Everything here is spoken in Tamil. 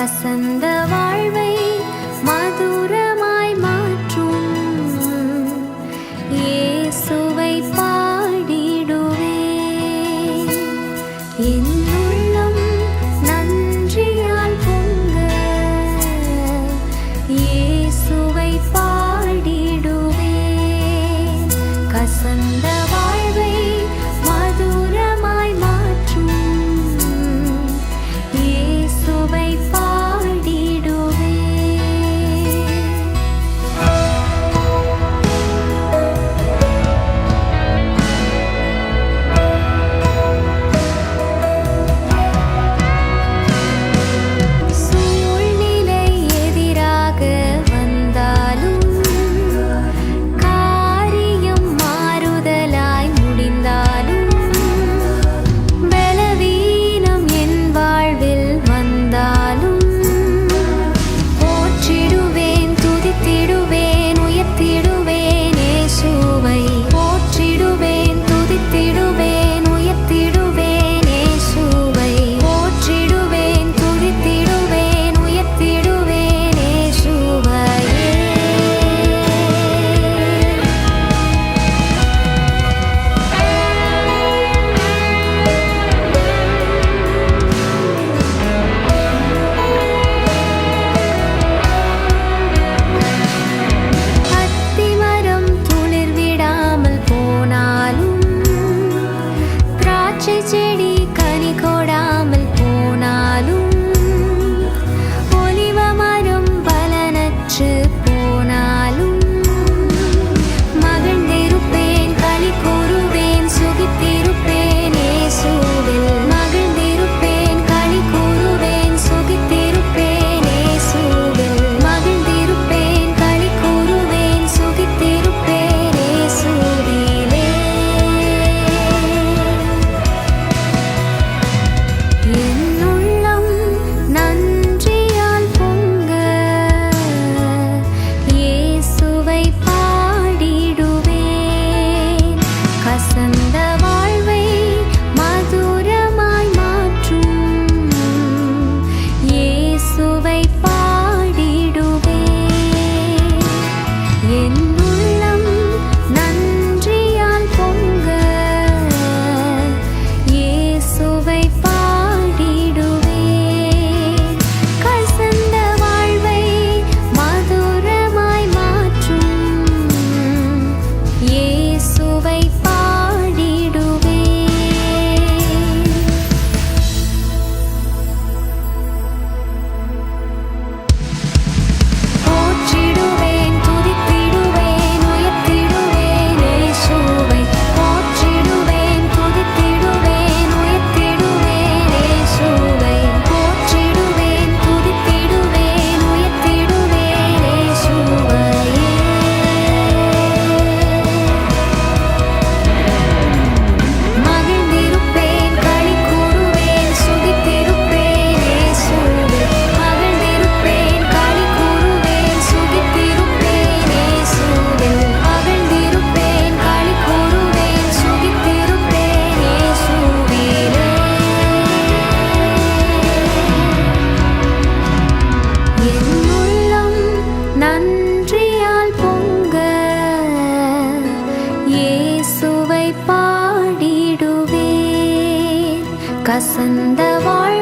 கசந்த வாழ்வை மதுரமாய் மாற்றும் இயேசுவை பாடிடுவேன். என் உள்ளம் நன்றியால் பொங்க இயேசுவை பாடிடுவேன். கசந்த வாழ்வை மதுரமாய் மாற்றும் இயேசுவை செடி கனி கொடாமல் போனாலும் ஒலிவ மரம் பலனற்று போனாலும் மகிழ்ந்திருப்பேன் களி கூறுவேன் சுகித்திருப்பேன் இயேசுவில். மகிழ்ந்திருப்பேன் களி கூறுவேன் சுகித்திருப்பேன் இயேசுவில். மகிழ்ந்திருப்பேன் களி கூறுவேன் சுகித்திருப்பேன் இயேசுவிலே. என் உள்ளம் நன்றியால் பொங்க இயேசுவை பாடிடுவேன். கசந்த வாழ்வை மதுரமாய் மாற்றும் இயேசுவை பாடிடுவேன். என் உள்ளம் நன்றியால் பொங்க இயேசுவை பாடிடுவேன். கசந்த வாழ்வை மதுரமாய் மாற்றும் இயேசுவை பாடிடுவேன். போற்றிடுவேன் துதித்திடுவேன் உயர்த்திடுவேன் இயேசுவை. போற்றிடுவேன் துதித்திடுவேன் உயர்த்திடுவேன் இயேசுவை. போற்றிடுவேன் துதித்திடுவேன் உயர்த்திடுவேன் இயேசுவையே. மகிழ்ந்திருப்பேன் களி கூறுவேன் சுகித்திருப்பேன் இயேசுவில். மகிழ்ந்திருப்பேன் களி கூறுவேன் சுகித்திருப்பேன் இயேசுவில். மகிழ்ந்திருப்பேன் களி கூறுவேன் சுகித்திருப்பேன் இயேசுவிலே. என் உள்ளம் நன்றியால் பொங்க இயேசுவை பாடிடுவேன். கசந்த வாழ்